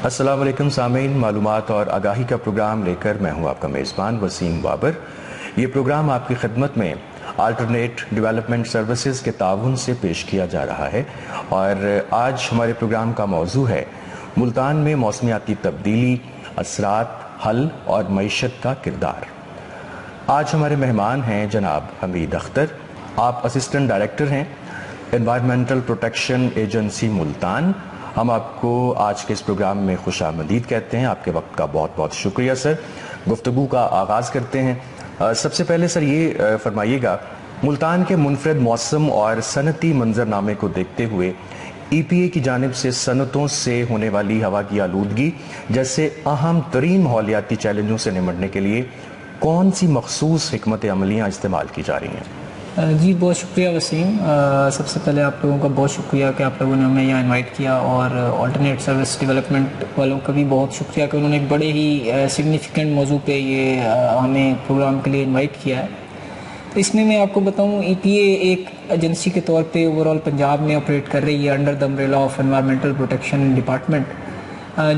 السلام علیکم سامعین، معلومات اور آگاہی کا پروگرام لے کر میں ہوں آپ کا میزبان وسیم بابر۔ یہ پروگرام آپ کی خدمت میں آلٹرنیٹ ڈیولپمنٹ سروسز کے تعاون سے پیش کیا جا رہا ہے، اور آج ہمارے پروگرام کا موضوع ہے ملتان میں موسمیاتی تبدیلی، اثرات، حل اور معیشت کا کردار۔ آج ہمارے مہمان ہیں جناب حمید اختر، آپ اسسٹنٹ ڈائریکٹر ہیں انوائرمنٹل پروٹیکشن ایجنسی ملتان۔ ہم آپ کو آج کے اس پروگرام میں خوش آمدید کہتے ہیں، آپ کے وقت کا بہت بہت شکریہ سر۔ گفتگو کا آغاز کرتے ہیں۔ سب سے پہلے سر یہ فرمائیے گا، ملتان کے منفرد موسم اور صنعتی منظرنامے کو دیکھتے ہوئے ای پی اے کی جانب سے صنعتوں سے ہونے والی ہوا کی آلودگی جیسے اہم ترین ماحولیاتی چیلنجوں سے نمٹنے کے لیے کون سی مخصوص حکمت عملیاں استعمال کی جا رہی ہیں؟ جی بہت شکریہ وسیم۔ سب سے پہلے آپ لوگوں کا بہت شکریہ کہ آپ لوگوں نے ہمیں یہاں انوائٹ کیا، اور آلٹرنیٹ سروس ڈیولپمنٹ والوں کا بھی بہت شکریہ کہ انہوں نے ایک بڑے ہی سگنیفیکنٹ موضوع پہ یہ ہمیں پروگرام کے لیے انوائٹ کیا ہے۔ تو اس میں آپ کو بتاؤں، ای پی اے ایک ایجنسی کے طور پہ اوور آل پنجاب میں آپریٹ کر رہی ہے under the umbrella of environmental protection department,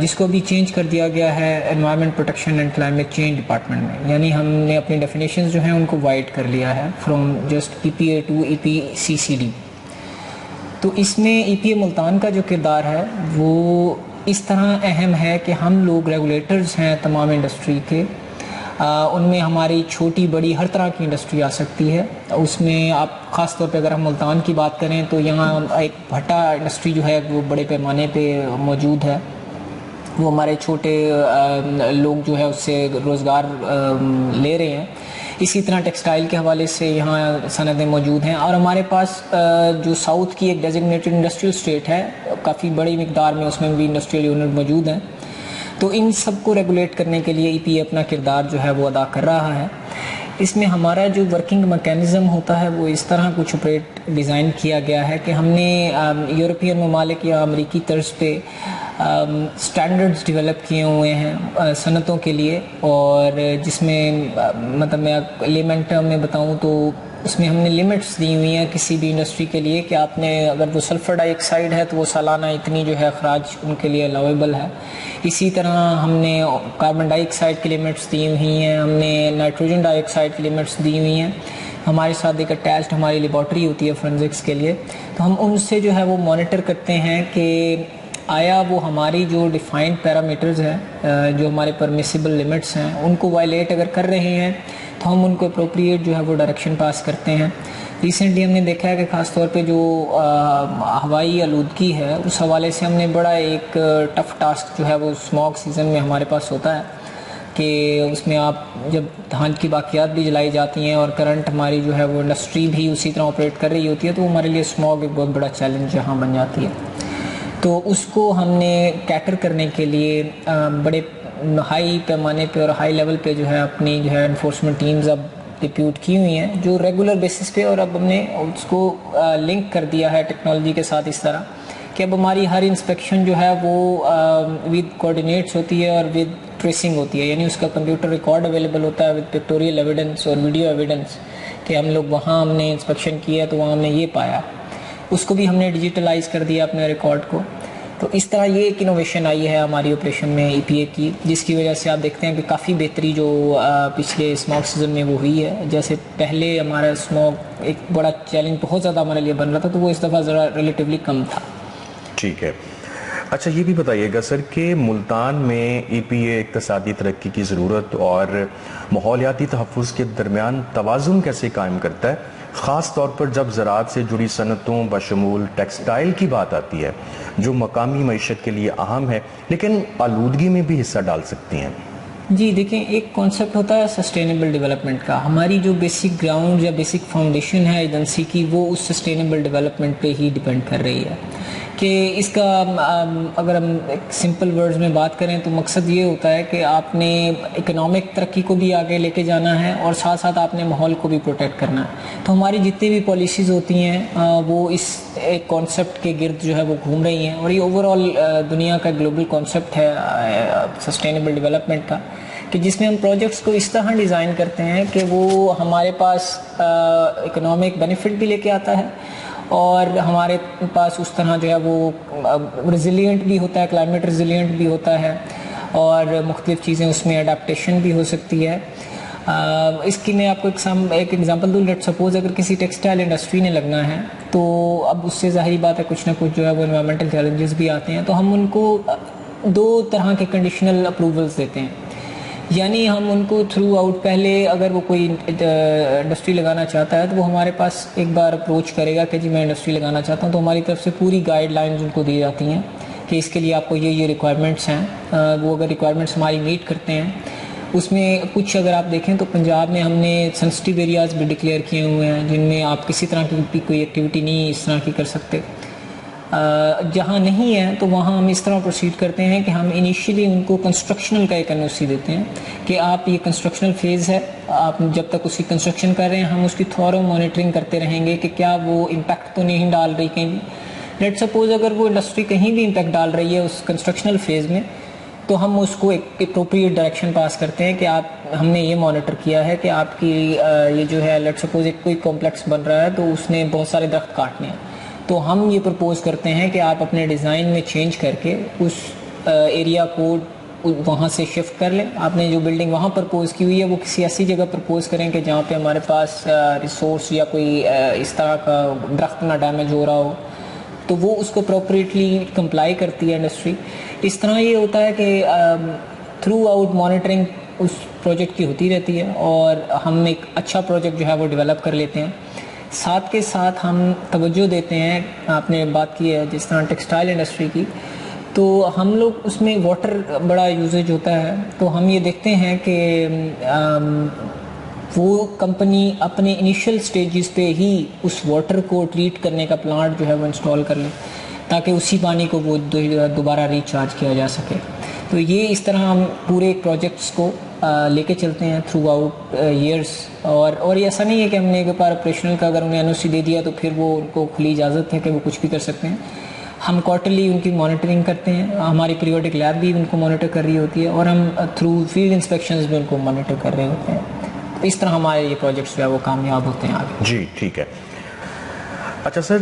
جس کو ابھی چینج کر دیا گیا ہے environment protection and climate change department میں۔ یعنی ہم نے اپنی ڈیفینیشنز جو ہیں ان کو وائڈ کر لیا ہے from just E P A to E P C C D. تو اس میں ای پی اے ملتان کا جو کردار ہے وہ اس طرح اہم ہے کہ ہم لوگ ریگولیٹرز ہیں تمام انڈسٹری کے، ان میں ہماری چھوٹی بڑی ہر طرح کی انڈسٹری آ سکتی ہے۔ اس میں آپ خاص طور پہ اگر ہم ملتان کی بات کریں تو یہاں ایک بھٹا انڈسٹری جو ہے وہ بڑے پیمانے پہ موجود ہے، وہ ہمارے چھوٹے لوگ جو ہے اس سے روزگار لے رہے ہیں۔ اسی طرح ٹیکسٹائل کے حوالے سے یہاں صنعتیں موجود ہیں، اور ہمارے پاس جو ساؤتھ کی ایک ڈیزگنیٹڈ انڈسٹریل اسٹیٹ ہے، کافی بڑی مقدار میں اس میں بھی انڈسٹریل یونٹ موجود ہیں۔ تو ان سب کو ریگولیٹ کرنے کے لیے ای پی اے اپنا کردار جو ہے وہ ادا کر رہا ہے۔ اس میں ہمارا جو ورکنگ میکینزم ہوتا ہے وہ اس طرح کچھ آپریٹ ڈیزائن کیا گیا ہے کہ ہم نے یورپین ممالک یا امریکی طرز پہ سٹینڈرڈز ڈیولپ کیے ہوئے ہیں صنعتوں کے لیے، اور جس میں مطلب میں ایلیمنٹ میں بتاؤں تو اس میں ہم نے لمٹس دی ہوئی ہیں کسی بھی انڈسٹری کے لیے کہ آپ نے اگر وہ سلفر ڈائی آکسائڈ ہے تو وہ سالانہ اتنی جو ہے اخراج ان کے لیے الاویبل ہے۔ اسی طرح ہم نے کاربن ڈائی آکسائڈ کی لمٹس دی ہوئی ہیں، ہم نے نائٹروجن ڈائی آکسائڈ کی لمٹس دی ہوئی ہیں۔ ہمارے ساتھ ایک اٹیچڈ ہماری لیبارٹری ہوتی ہے فورینزکس کے لیے، تو ہم ان سے جو ہے وہ مانیٹر کرتے ہیں کہ آیا وہ ہماری جو ڈیفائنڈ پیرامیٹرز ہیں، جو ہمارے پرمیسیبل لمٹس ہیں، ان کو وائلیٹ اگر کر رہے ہیں تو ہم ان کو اپروپریٹ جو ہے وہ ڈائریکشن پاس کرتے ہیں۔ ریسنٹلی ہم نے دیکھا ہے کہ خاص طور پہ جو ہوائی آلودگی ہے اس حوالے سے ہم نے بڑا ایک ٹف ٹاسک جو ہے وہ اسموگ سیزن میں ہمارے پاس ہوتا ہے کہ اس میں آپ جب دھان کی باقیات بھی جلائی جاتی ہیں اور کرنٹ ہماری جو ہے وہ انڈسٹری بھی اسی طرح آپریٹ کر رہی ہوتی ہے، تو ہمارے لیے اسموگ ایک بہت بڑا چیلنج یہاں بن جاتی ہے۔ تو اس کو ہم نے کیٹر کرنے کے لیے بڑے ہائی پیمانے پہ اور ہائی لیول پہ جو ہے اپنی جو ہے انفورسمنٹ ٹیمز اب ڈپیوٹ کی ہوئی ہیں جو ریگولر بیسس پہ، اور اب ہم نے اس کو لنک کر دیا ہے ٹیکنالوجی کے ساتھ اس طرح کہ اب ہماری ہر انسپیکشن جو ہے وہ ود کوآرڈینیٹس ہوتی ہے اور ود ٹریسنگ ہوتی ہے، یعنی اس کا کمپیوٹر ریکارڈ اویلیبل ہوتا ہے ود پکٹوریل ایویڈنس اور ویڈیو ایویڈنس کہ ہم لوگ وہاں ہم نے انسپیکشن کیا تو وہاں ہم نے یہ پایا، اس کو بھی ہم نے ڈیجیٹلائز کر دیا اپنے ریکارڈ کو۔ تو اس طرح یہ ایک انوویشن آئی ہے ہماری آپریشن میں ای پی اے کی، جس کی وجہ سے آپ دیکھتے ہیں کہ کافی بہتری جو پچھلے اسموگ سیزن میں وہ ہوئی ہے۔ جیسے پہلے ہمارا اسموگ ایک بڑا چیلنج بہت زیادہ ہمارے لیے بن رہا تھا، تو وہ اس دفعہ ذرا ریلیٹیولی کم تھا۔ ٹھیک ہے، اچھا یہ بھی بتائیے گا سر کہ ملتان میں ای پی اے اقتصادی ترقی کی ضرورت اور ماحولیاتی تحفظ کے درمیان توازن کیسے قائم کرتا ہے، خاص طور پر جب زراعت سے جڑی صنعتوں بشمول ٹیکسٹائل کی بات آتی ہے جو مقامی معیشت کے لیے اہم ہے لیکن آلودگی میں بھی حصہ ڈال سکتی ہیں؟ جی دیکھیں، ایک کانسیپٹ ہوتا ہے سسٹینیبل ڈیولپمنٹ کا۔ ہماری جو بیسک گراؤنڈ یا بیسک فاؤنڈیشن ہے ایجنسی کی، وہ اس سسٹینیبل ڈیولپمنٹ پہ ہی ڈیپینڈ کر رہی ہے کہ اس کا اگر ہم ایک سمپل ورڈز میں بات کریں تو مقصد یہ ہوتا ہے کہ آپ نے اکنامک ترقی کو بھی آگے لے کے جانا ہے اور ساتھ ساتھ آپ نے ماحول کو بھی پروٹیکٹ کرنا ہے۔ تو ہماری جتنی بھی پالیسیز ہوتی ہیں وہ اس ایک کانسیپٹ کے گرد جو ہے وہ گھوم رہی ہیں، اور یہ اوور آل دنیا کا گلوبل کانسیپٹ ہے سسٹینیبل ڈیولپمنٹ کا، کہ جس میں ہم پروجیکٹس کو اس طرح ڈیزائن کرتے ہیں کہ وہ ہمارے پاس اکنامک بینیفٹ بھی لے کے آتا ہے اور ہمارے پاس اس طرح جو ہے وہ ریزیلینٹ بھی ہوتا ہے, کلائمیٹ ریزیلینٹ بھی ہوتا ہے, اور مختلف چیزیں اس میں اڈیپٹیشن بھی ہو سکتی ہے. اس کی میں آپ کو ایک ایگزامپل دوں. لیٹ سپوز اگر کسی ٹیکسٹائل انڈسٹری نے لگنا ہے تو اب اس سے ظاہری بات ہے کچھ نہ کچھ جو ہے وہ انوائرمنٹل چیلنجز بھی آتے ہیں, تو ہم ان کو 2 طرح کے کنڈیشنل اپروولز دیتے ہیں. یعنی ہم ان کو تھرو آؤٹ, پہلے اگر وہ کوئی انڈسٹری لگانا چاہتا ہے تو وہ ہمارے پاس ایک بار اپروچ کرے گا کہ جی میں انڈسٹری لگانا چاہتا ہوں, تو ہماری طرف سے پوری گائیڈ لائنز ان کو دی جاتی ہیں کہ اس کے لیے آپ کو یہ ریکوائرمنٹس ہیں. وہ اگر ریکوائرمنٹس ہماری میٹ کرتے ہیں, اس میں کچھ اگر آپ دیکھیں تو پنجاب میں ہم نے سینسٹیو ایریاز بھی ڈکلیئر کیے ہوئے ہیں جن میں آپ کسی طرح کی کوئی ایکٹیویٹی نہیں اس طرح کی کر سکتے. جہاں نہیں ہے تو وہاں ہم اس طرح پروسیڈ کرتے ہیں کہ ہم انیشیلی ان کو کنسٹرکشنل کا ایک NOC دیتے ہیں کہ آپ یہ کنسٹرکشنل فیز ہے, آپ جب تک اس کی کنسٹرکشن کر رہے ہیں ہم اس کی تھورو مانیٹرنگ کرتے رہیں گے کہ کیا وہ امپیکٹ تو نہیں ڈال رہی کہیں بھی. لیٹ سپوز اگر وہ انڈسٹری کہیں بھی امپیکٹ ڈال رہی ہے اس کنسٹرکشنل فیز میں, تو ہم اس کو ایک اپروپریٹ ڈائریکشن پاس کرتے ہیں کہ ہم نے یہ مانیٹر کیا ہے کہ آپ کی یہ جو ہے لیٹ سپوز ایک کوئی کمپلیکس بن رہا ہے تو اس نے بہت سارے درخت کاٹنے ہیں, تو ہم یہ پرپوز کرتے ہیں کہ آپ اپنے ڈیزائن میں چینج کر کے اس ایریا کو وہاں سے شفٹ کر لیں. آپ نے جو بلڈنگ وہاں پرپوز کی ہوئی ہے وہ کسی ایسی جگہ پرپوز کریں کہ جہاں پہ ہمارے پاس ریسورس یا کوئی اس طرح کا درخت نہ ڈیمیج ہو رہا ہو, تو وہ اس کو پراپریٹلی کمپلائی کرتی ہے انڈسٹری. اس طرح یہ ہوتا ہے کہ تھرو آؤٹ مانیٹرنگ اس پروجیکٹ کی ہوتی رہتی ہے اور ہم ایک اچھا پروجیکٹ جو ہے وہ ڈیولپ کر لیتے ہیں. ساتھ کے ساتھ ہم توجہ دیتے ہیں, آپ نے بات کی ہے جس طرح ٹیکسٹائل انڈسٹری کی, تو ہم لوگ اس میں واٹر بڑا یوزیج ہوتا ہے, تو ہم یہ دیکھتے ہیں کہ وہ کمپنی اپنے انیشیل سٹیجز پہ ہی اس واٹر کو ٹریٹ کرنے کا پلانٹ جو ہے وہ انسٹال کر لے تاکہ اسی پانی کو وہ دوبارہ ریچارج کیا جا سکے. تو یہ اس طرح ہم پورے پروجیکٹس کو لے کے چلتے ہیں تھرو آؤٹ ایئرس, اور یہ ایسا نہیں ہے کہ ہم نے ایک بار آپریشنل کا اگر انہیں NOC دے دیا تو پھر وہ ان کو کھلی اجازت ہے کہ وہ کچھ بھی کر سکتے ہیں. ہم کوارٹرلی ان کی مانیٹرنگ کرتے ہیں, ہماری پیریوڈک لیب بھی ان کو مانیٹر کر رہی ہوتی ہے, اور ہم تھرو فیلڈ انسپیکشنز بھی ان کو مانیٹر کر رہے ہوتے ہیں. اس طرح ہمارے یہ پروجیکٹس جو ہے وہ کامیاب ہوتے ہیں آگے. جی ٹھیک ہے. اچھا سر,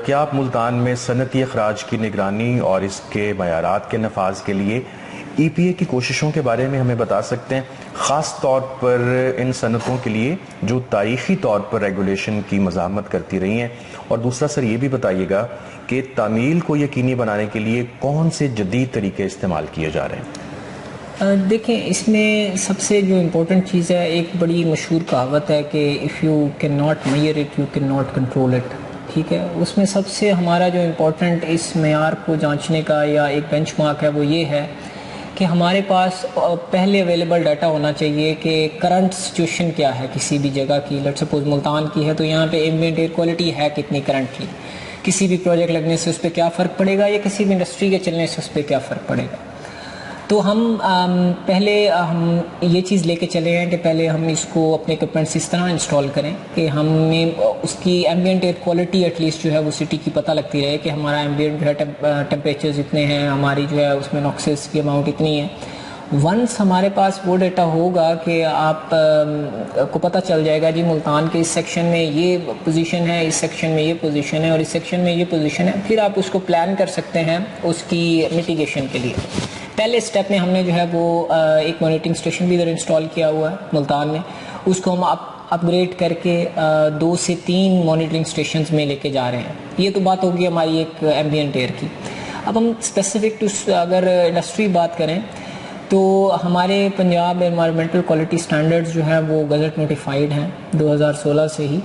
کیا آپ ملتان میں صنعتی اخراج کی نگرانی اور اس کے معیارات کے نفاذ کے لیے EPA کی کوششوں کے بارے میں ہمیں بتا سکتے ہیں, خاص طور پر ان صنعتوں کے لیے جو تاریخی طور پر ریگولیشن کی مزاحمت کرتی رہی ہیں؟ اور دوسرا سر یہ بھی بتائیے گا کہ تعمیل کو یقینی بنانے کے لیے کون سے جدید طریقے استعمال کیے جا رہے ہیں؟ دیکھیں, اس میں سب سے جو امپورٹنٹ چیز ہے, ایک بڑی مشہور کہاوت ہے کہ if you can not measure it you can not control it. ٹھیک ہے, اس میں سب سے ہمارا جو امپورٹنٹ اس معیار کو جانچنے کا یا ایک بینچ مارک ہے وہ یہ ہے کہ ہمارے پاس پہلے اویلیبل ڈیٹا ہونا چاہیے کہ کرنٹ سچویشن کیا ہے کسی بھی جگہ کی. لیٹ سپوز ملتان کی ہے تو یہاں پہ ایمبینٹ ایئر کوالٹی ہے کتنی کرنٹلی, کسی بھی پروجیکٹ لگنے سے اس پہ کیا فرق پڑے گا, یا کسی بھی انڈسٹری کے چلنے سے اس پہ کیا فرق پڑے گا. تو ہم پہلے ہم یہ چیز لے کے چلے ہیں کہ پہلے ہم اس کو اپنے اکوپمنٹس اس طرح انسٹال کریں کہ ہمیں اس کی ایمبینٹ ایئر کوالٹی ایٹ لیسٹ جو ہے وہ سٹی کی پتہ لگتی رہے کہ ہمارا ایمبینٹ جو ہے ٹیمپریچرز اتنے ہیں, ہماری جو ہے اس میں ناکسز کی اماؤنٹ اتنی ہے. ونس ہمارے پاس وہ ڈیٹا ہوگا کہ آپ کو پتہ چل جائے گا جی ملتان کے اس سیکشن میں یہ پوزیشن ہے, اس سیکشن میں یہ پوزیشن ہے, اور اس سیکشن میں یہ پوزیشن ہے, پھر آپ اس کو پلان کر سکتے ہیں اس کی میٹیگیشن کے لیے. پہلے سٹیپ میں ہم نے جو ہے وہ ایک مانیٹرنگ اسٹیشن بھی ادھر انسٹال کیا ہوا ہے ملتان میں, اس کو ہم اپ گریڈ کر کے 2 سے 3 مانیٹرنگ اسٹیشنز میں لے کے جا رہے ہیں. یہ تو بات ہوگی ہماری ایک ایمبینٹ ایئر کی. اب ہم اسپیسیفک اگر انڈسٹری بات کریں تو ہمارے پنجاب انوائرمنٹل کوالٹی سٹینڈرڈز جو ہے وہ گزٹ نوٹیفائڈ ہیں 2016 سے ہی,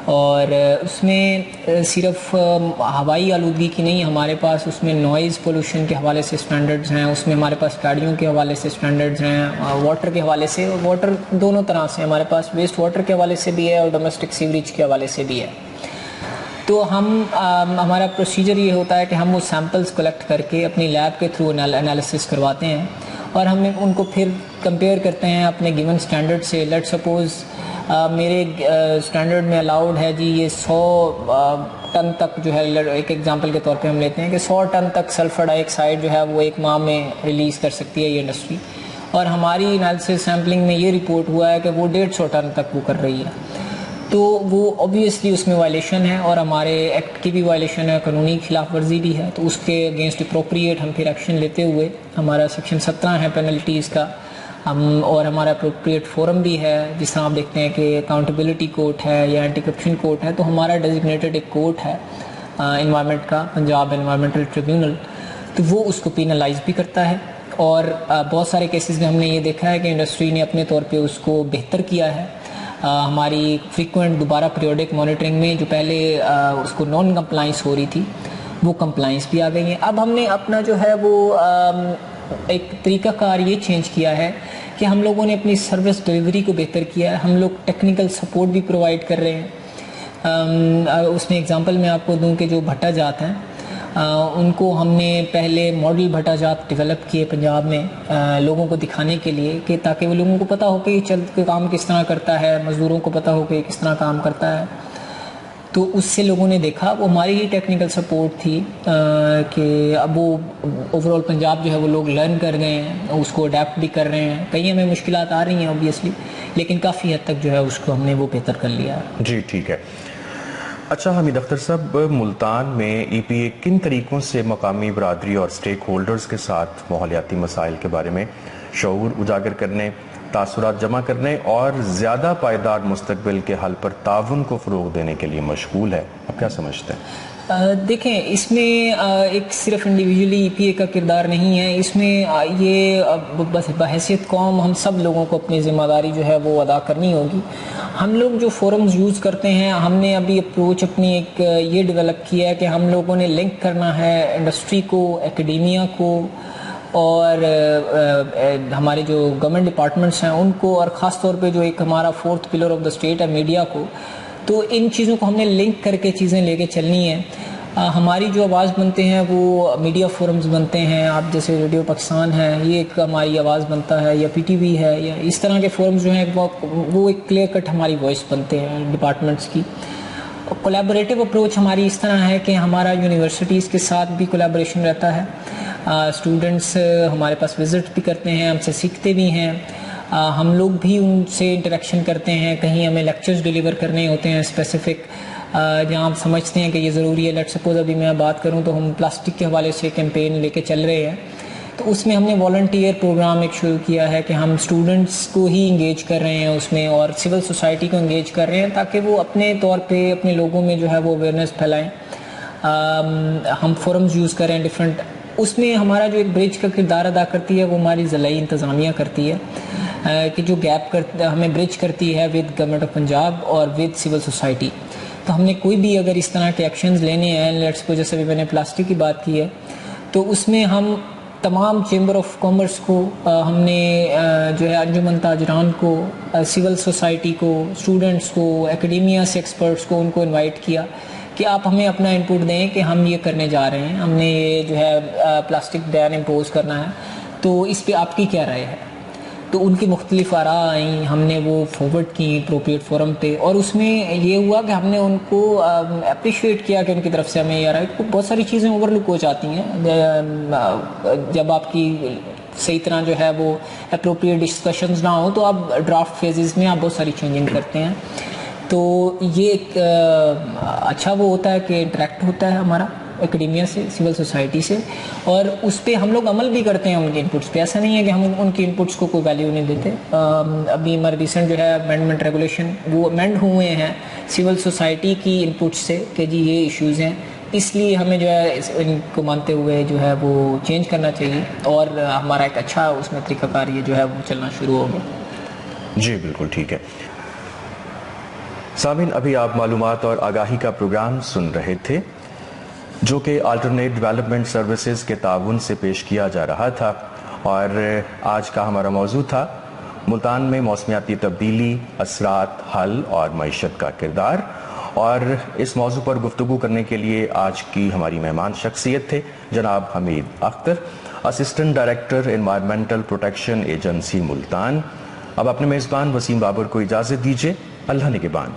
اور اس میں صرف ہوائی آلودگی کی نہیں, ہمارے پاس اس میں نوائز پولوشن کے حوالے سے سٹینڈرڈز ہیں, اس میں ہمارے پاس گاڑیوں کے حوالے سے سٹینڈرڈز ہیں, واٹر کے حوالے سے, واٹر دونوں طرح سے ہمارے پاس ویسٹ واٹر کے حوالے سے بھی ہے اور ڈومیسٹک سیوریج کے حوالے سے بھی ہے. تو ہمارا پروسیجر یہ ہوتا ہے کہ ہم وہ سیمپلز کلیکٹ کر کے اپنی لیب کے تھرو انالیسس کرواتے ہیں, اور ہم ان کو پھر کمپیئر کرتے ہیں اپنے گیون سٹینڈرڈ سے. لیٹ سپوز میرے سٹینڈرڈ میں الاؤڈ ہے جی یہ 100 ٹن تک جو ہے, ایک ایگزامپل کے طور پہ ہم لیتے ہیں کہ 100 ٹن تک سلفر ڈائی آکسائڈ جو ہے وہ ایک ماہ میں ریلیز کر سکتی ہے یہ انڈسٹری, اور ہماری انالیسس سیمپلنگ میں یہ رپورٹ ہوا ہے کہ وہ 150 ٹن تک وہ کر رہی ہے. تو وہ اوبویسلی اس میں وائلیشن ہے اور ہمارے ایکٹ کی بھی وائلیشن ہے, قانونی خلاف ورزی بھی ہے. تو اس کے اگینسٹ اپروپریٹ ہم پھر ایکشن لیتے ہوئے, ہمارا سیکشن 17 ہے پینلٹیز کا, ہم اور ہمارا اپروپریٹ فورم بھی ہے. جس طرح آپ دیکھتے ہیں کہ اکاؤنٹیبلٹی کورٹ ہے یا اینٹی کرپشن کورٹ ہے, تو ہمارا ڈیزگنیٹڈ ایک کورٹ ہے انوائرمنٹ کا, پنجاب انوائرمنٹل ٹریبیونل, تو وہ اس کو پینلائز بھی کرتا ہے. اور بہت سارے کیسز میں ہم نے یہ دیکھا ہے کہ انڈسٹری نے اپنے طور پہ اس کو بہتر کیا ہے. ہماری فریکوینٹ دوبارہ پیریوڈک مانیٹرنگ میں جو پہلے اس کو نان کمپلائنس ہو رہی تھی, وہ کمپلائنس بھی آ گئی ہیں. اب ہم نے اپنا جو ہے وہ ایک طریقہ کار یہ چینج کیا ہے کہ ہم لوگوں نے اپنی سروس ڈلیوری کو بہتر کیا ہے. ہم لوگ ٹیکنیکل سپورٹ بھی پرووائڈ کر رہے ہیں. اس میں اگزامپل میں آپ کو دوں کہ جو بھٹا جات ہیں, ان کو ہم نے پہلے ماڈل بھٹا جات ڈیولپ کیے پنجاب میں لوگوں کو دکھانے کے لیے, کہ تاکہ وہ لوگوں کو پتہ ہو کہ یہ کام کس طرح کرتا ہے, مزدوروں کو پتہ ہو کہ کس طرح کام کرتا ہے. تو اس سے لوگوں نے دیکھا, وہ ہماری ہی ٹیکنیکل سپورٹ تھی کہ اب وہ اوور آل پنجاب جو ہے وہ لوگ لرن کر گئے ہیں, اس کو اڈیپٹ بھی کر رہے ہیں. کئی ہمیں مشکلات آ رہی ہیں اوبیسلی, لیکن کافی حد تک جو ہے اس کو ہم نے وہ بہتر کر لیا. جی ٹھیک ہے. اچھا حمید اختر صاحب, ملتان میں ای پی اے کن طریقوں سے مقامی برادری اور سٹیک ہولڈرز کے ساتھ ماحولیاتی مسائل کے بارے میں شعور اجاگر کرنے, تاثرات جمع کرنے اور زیادہ پائیدار مستقبل کے حل پر تعاون کو فروغ دینے کے لیے مشغول ہے؟ آپ کیا سمجھتے ہیں؟ دیکھیں, اس میں ایک صرف انڈیویجولی ای پی اے کا کردار نہیں ہے. اس میں یہ بس بحیثیت قوم ہم سب لوگوں کو اپنی ذمہ داری جو ہے وہ ادا کرنی ہوگی. ہم لوگ جو فورمز یوز کرتے ہیں, ہم نے ابھی اپروچ اپنی ایک یہ ڈیولپ کیا ہے کہ ہم لوگوں نے لنک کرنا ہے انڈسٹری کو, ایکیڈیمیا کو, اور ہمارے جو گورنمنٹ ڈپارٹمنٹس ہیں ان کو, اور خاص طور پہ جو ایک ہمارا 4th pillar of the state ہے میڈیا کو. تو ان چیزوں کو ہم نے لنک کر کے چیزیں لے کے چلنی ہیں. ہماری جو آواز بنتے ہیں وہ میڈیا فورمز بنتے ہیں, آپ جیسے ریڈیو پاکستان ہے, یہ ایک ہماری آواز بنتا ہے, یا پی ٹی وی ہے, یا اس طرح کے فورمز جو ہیں وہ ایک کلیئر کٹ ہماری وائس بنتے ہیں ڈپارٹمنٹس کی. کولیبوریٹو اپروچ ہماری اس طرح ہے کہ ہمارا یونیورسٹیز کے ساتھ بھی کولیبوریشن رہتا ہے. اسٹوڈنٹس ہمارے پاس وزٹ بھی کرتے ہیں, ہم سے سیکھتے بھی ہیں, ہم لوگ بھی ان سے انٹریکشن کرتے ہیں. کہیں ہمیں لیکچرز ڈیلیور کرنے ہوتے ہیں اسپیسیفک, جہاں آپ سمجھتے ہیں کہ یہ ضروری ہے. لیٹ سپوز ابھی میں بات کروں تو ہم پلاسٹک کے حوالے سے کیمپین لے کے چل رہے ہیں, تو اس میں ہم نے والنٹیئر پروگرام ایک شروع کیا ہے کہ ہم اسٹوڈنٹس کو ہی انگیج کر رہے ہیں اس میں, اور سول سوسائٹی کو انگیج کر رہے ہیں تاکہ وہ اپنے طور پہ اپنے لوگوں میں جو ہے وہ اویئرنیس پھیلائیں. ہم فورمز یوز کریں ڈفرینٹ. اس میں ہمارا جو ایک برج کا کردار ادا کرتی ہے وہ ہماری ضلعی انتظامیہ کرتی ہے, کہ جو گیپ ہمیں برج کرتی ہے ود گورنمنٹ آف پنجاب اور ود سول سوسائٹی. تو ہم نے کوئی بھی اگر اس طرح کے ایکشنز لینے ہیں, لیٹس کو جیسے بھی میں نے پلاسٹک کی بات کی ہے, تو اس میں ہم تمام چیمبر آف کامرس کو, ہم نے جو ہے انجمن تاجران کو, سول سوسائٹی کو, اسٹوڈنٹس کو, ایکیڈیمیا سے ایکسپرٹس کو, ان کو انوائٹ کیا کہ آپ ہمیں اپنا انپٹ دیں کہ ہم یہ کرنے جا رہے ہیں, ہم نے یہ جو ہے پلاسٹک بین امپوز کرنا ہے, تو اس پہ آپ کی کیا رائے ہے. تو ان کی مختلف آراء آئیں, ہم نے وہ فارورڈ کی اپروپریٹ فورم پہ, اور اس میں یہ ہوا کہ ہم نے ان کو اپریشیٹ کیا کہ ان کی طرف سے ہمیں یہ آ رہا ہے. بہت ساری چیزیں اوور لک ہو جاتی ہیں جب آپ کی صحیح طرح جو ہے وہ اپروپریٹ ڈسکشنز نہ ہوں, تو آپ ڈرافٹ فیزز میں آپ بہت ساری چینجنگ کرتے ہیں. تو یہ ایک اچھا وہ ہوتا ہے کہ انٹریکٹ ہوتا ہے ہمارا ایکیڈیمیا سے, سول سوسائٹی سے, اور اس پہ ہم لوگ عمل بھی کرتے ہیں ان کے انپٹس پہ. ایسا نہیں ہے کہ ہم ان کی انپٹس کو کوئی ویلیو نہیں دیتے. ابھی ہمارے ریسنٹ جو ہے امینڈمنٹ ریگولیشن وہ امینڈ ہوئے ہیں سول سوسائٹی کی انپٹس سے کہ جی یہ ایشوز ہیں, اس لیے ہمیں جو ہے ان کو مانتے ہوئے جو ہے وہ چینج کرنا چاہیے, اور ہمارا ایک اچھا اس میں طریقہ کار یہ جو ہے وہ چلنا شروع ہو گیا. جی بالکل ٹھیک ہے. سامعین, ابھی آپ معلومات اور آگاہی کا پروگرام سن رہے تھے جو کہ آلٹرنیٹ ڈیولپمنٹ سروسز کے تعاون سے پیش کیا جا رہا تھا, اور آج کا ہمارا موضوع تھا ملتان میں موسمیاتی تبدیلی, اثرات, حل اور معیشت کا کردار. اور اس موضوع پر گفتگو کرنے کے لیے آج کی ہماری مہمان شخصیت تھے جناب Hamid Akhtar, assistant director environmental protection agency Multan. اب اپنے میزبان وسیم بابر کو اجازت دیجیے. اللہ نگہبان.